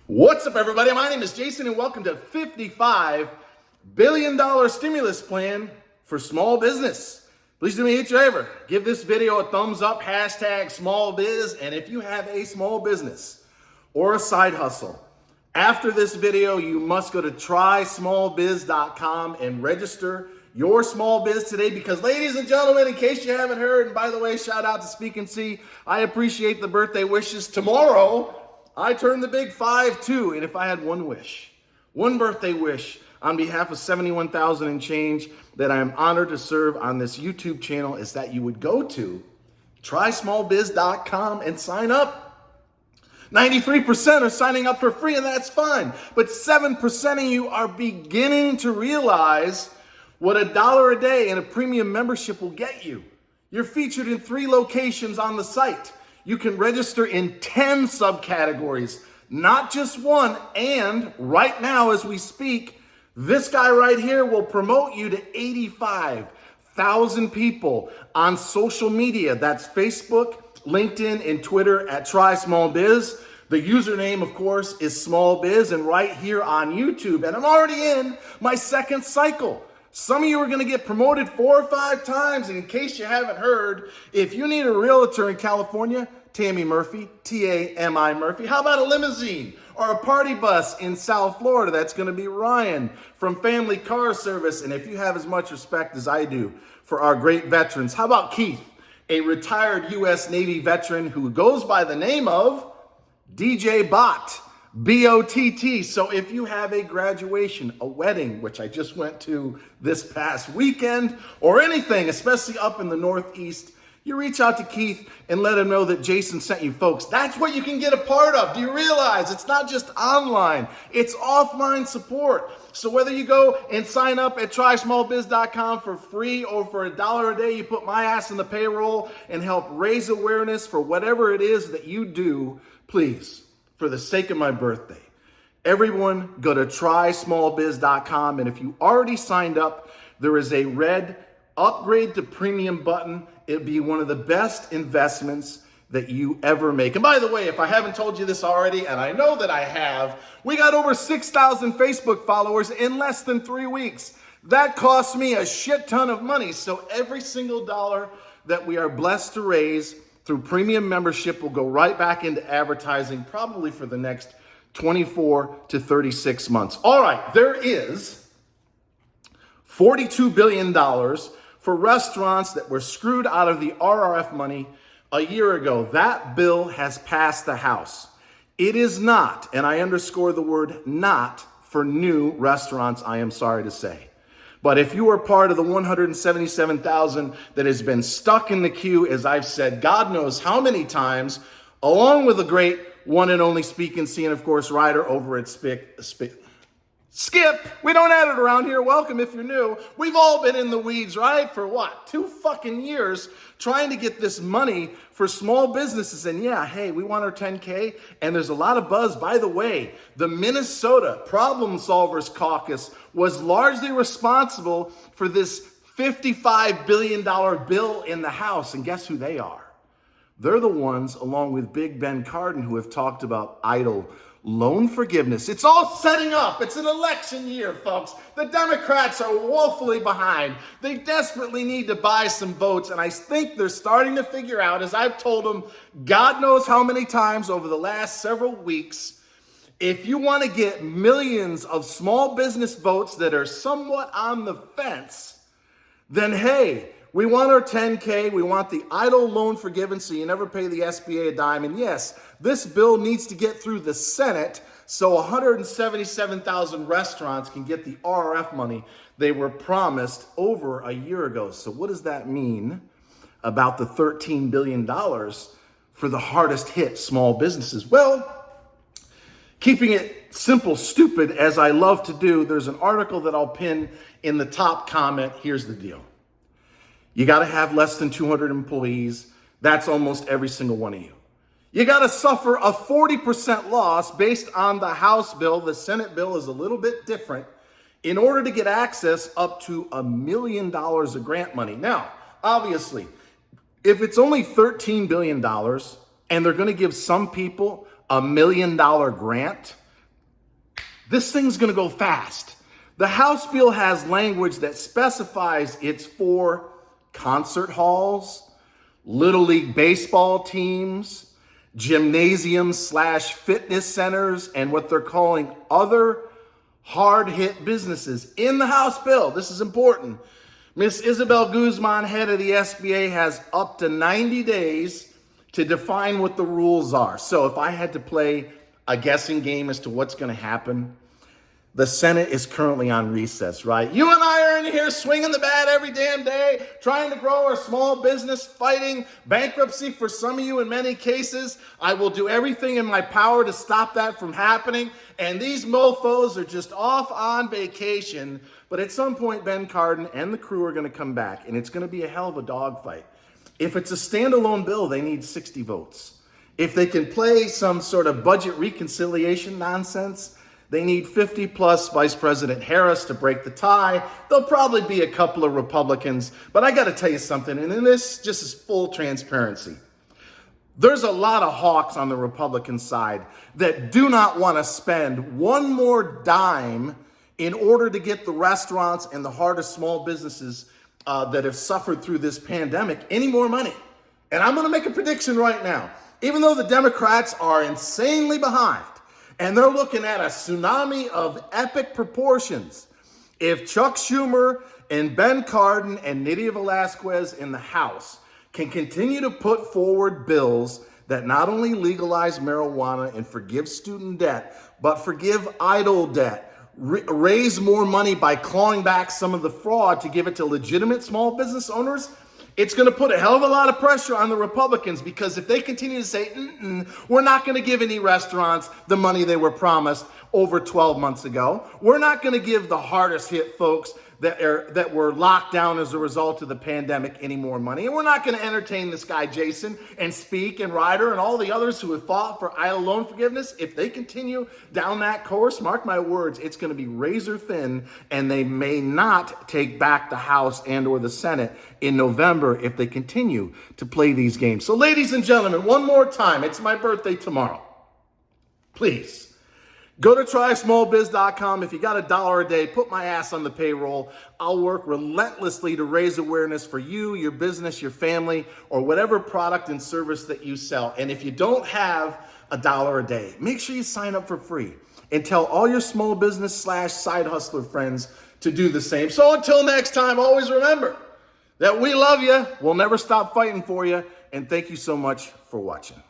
What's up, everybody? My name is Jason, and welcome to $55 billion stimulus plan for small business. Please do me a favor. Give this video a thumbs up, hashtag small biz, and if you have a small business or a side hustle, after this video, you must go to TrySmallBizcom and register your small biz today because, ladies and gentlemen, in case you haven't heard, and by the way, shout out to Speak and See, I appreciate the birthday wishes. Tomorrow, I turn the big 5-2, and if I had one wish, one birthday wish on behalf of 71,000 and change that I am honored to serve on this YouTube channel is that you would go to TrySmallBiz.com and sign up. 93% are signing up for free, and that's fine. But 7% of you are beginning to realize what $1 a day in a premium membership will get you. You're featured in 3 locations on the site. You can register in 10 subcategories, not just one. And right now, as we speak, this guy right here will promote you to 85,000 people on social media. That's Facebook, LinkedIn, and Twitter at TrySmallBiz. The username, of course, is SmallBiz, and right here on YouTube. And I'm already in my second cycle. Some of you are going to get promoted 4 or 5 times. And in case you haven't heard, if you need a realtor in California, Tammy Murphy, T-A-M-I Murphy. How about a limousine or a party bus in South Florida? That's going to be Ryan from Family Car Service. And if you have as much respect as I do for our great veterans, how about Keith, a retired U.S. Navy veteran who goes by the name of DJ Bott. B-O-T-T. So if you have a graduation, a wedding, which I just went to this past weekend, or anything, especially up in the Northeast, you reach out to Keith and let him know that Jason sent you, folks. That's what you can get a part of. Do you realize it's not just online, it's offline support. So whether you go and sign up at TrySmallBiz.com for free or for $1 a day, you put my ass in the payroll and help raise awareness for whatever it is that you do, please, for the sake of my birthday, everyone go to TrySmallBiz.com, and if you already signed up, there is a red upgrade to premium button. It'd be one of the best investments that you ever make. And by the way, if I haven't told you this already, and I know that I have, we got over 6,000 Facebook followers in less than 3 weeks. That costs me a shit ton of money. So every single dollar that we are blessed to raise through premium membership will go right back into advertising, probably for the next 24 to 36 months. All right, there is $42 billion for restaurants that were screwed out of the RRF money a year ago. That bill has passed the House. It is not, and I underscore the word not, for new restaurants, I am sorry to say. But if you are part of the 177,000 that has been stuck in the queue, as I've said, God knows how many times, along with the great one and only Speak and See, and of course, Ryder over at Skip, we don't add it around here. Welcome if you're new. We've all been in the weeds, right? For what? 2 fucking years trying to get this money for small businesses. And yeah, hey, we want our 10K. And there's a lot of buzz. By the way, the Minnesota Problem Solvers Caucus was largely responsible for this $55 billion bill in the House. And guess who they are? They're the ones, along with Big Ben Cardin, who have talked about EIDL loan forgiveness. It's all setting up. It's an election year, folks. The Democrats are woefully behind. They desperately need to buy some votes, and I think they're starting to figure out, as I've told them God knows how many times over the last several weeks, if you want to get millions of small business votes that are somewhat on the fence, then hey, we want our 10K. We want the EIDL loan forgiven so you never pay the SBA a dime. And yes, this bill needs to get through the Senate so 177,000 restaurants can get the RRF money they were promised over a year ago. So what does that mean about the $13 billion for the hardest hit small businesses? Well, keeping it simple, stupid, as I love to do, there's an article that I'll pin in the top comment. Here's the deal. You got to have less than 200 employees. That's almost every single one of you. You got to suffer a 40% loss based on the House bill. The Senate bill is a little bit different in order to get access up to $1 million of grant money. Now, obviously, if it's only $13 billion and they're going to give some people $1 million grant, This thing's going to go fast. The House bill has language that specifies it's for concert halls, Little League baseball teams, gymnasiums/fitness centers, and what they're calling other hard-hit businesses. In the House bill, this is important, Ms. Isabel Guzman, head of the SBA, has up to 90 days to define what the rules are. So if I had to play a guessing game as to what's going to happen, the Senate is currently on recess, right? You and I are in here swinging the bat every damn day, trying to grow our small business, fighting bankruptcy for some of you in many cases. I will do everything in my power to stop that from happening. And these mofos are just off on vacation. But at some point, Ben Cardin and the crew are going to come back, and it's going to be a hell of a dogfight. If it's a standalone bill, they need 60 votes. If they can play some sort of budget reconciliation nonsense, they need 50 plus Vice President Harris to break the tie. There'll probably be a couple of Republicans, but I got to tell you something, and in this just is full transparency. There's a lot of hawks on the Republican side that do not want to spend one more dime in order to get the restaurants and the hardest small businesses that have suffered through this pandemic any more money. And I'm going to make a prediction right now. Even though the Democrats are insanely behind, and they're looking at a tsunami of epic proportions, if Chuck Schumer and Ben Cardin and Nydia Velázquez in the House can continue to put forward bills that not only legalize marijuana and forgive student debt, but forgive idle debt, raise more money by clawing back some of the fraud to give it to legitimate small business owners, it's going to put a hell of a lot of pressure on the Republicans, because if they continue to say, we're not going to give any restaurants the money they were promised over 12 months ago, we're not going to give the hardest hit folks that were locked down as a result of the pandemic any more money, and we're not going to entertain this guy Jason and Speak and Ryder and all the others who have fought for idle loan forgiveness. If they continue down that course, mark my words, it's going to be razor thin, and they may not take back the House and or the Senate in November if they continue to play these games. So ladies and gentlemen, one more time, it's my birthday tomorrow. Please, go to TrySmallBiz.com. If you got $1 a day, put my ass on the payroll. I'll work relentlessly to raise awareness for you, your business, your family, or whatever product and service that you sell. And if you don't have $1 a day, make sure you sign up for free and tell all your small business/side hustler friends to do the same. So until next time, always remember that we love you. We'll never stop fighting for you. And thank you so much for watching.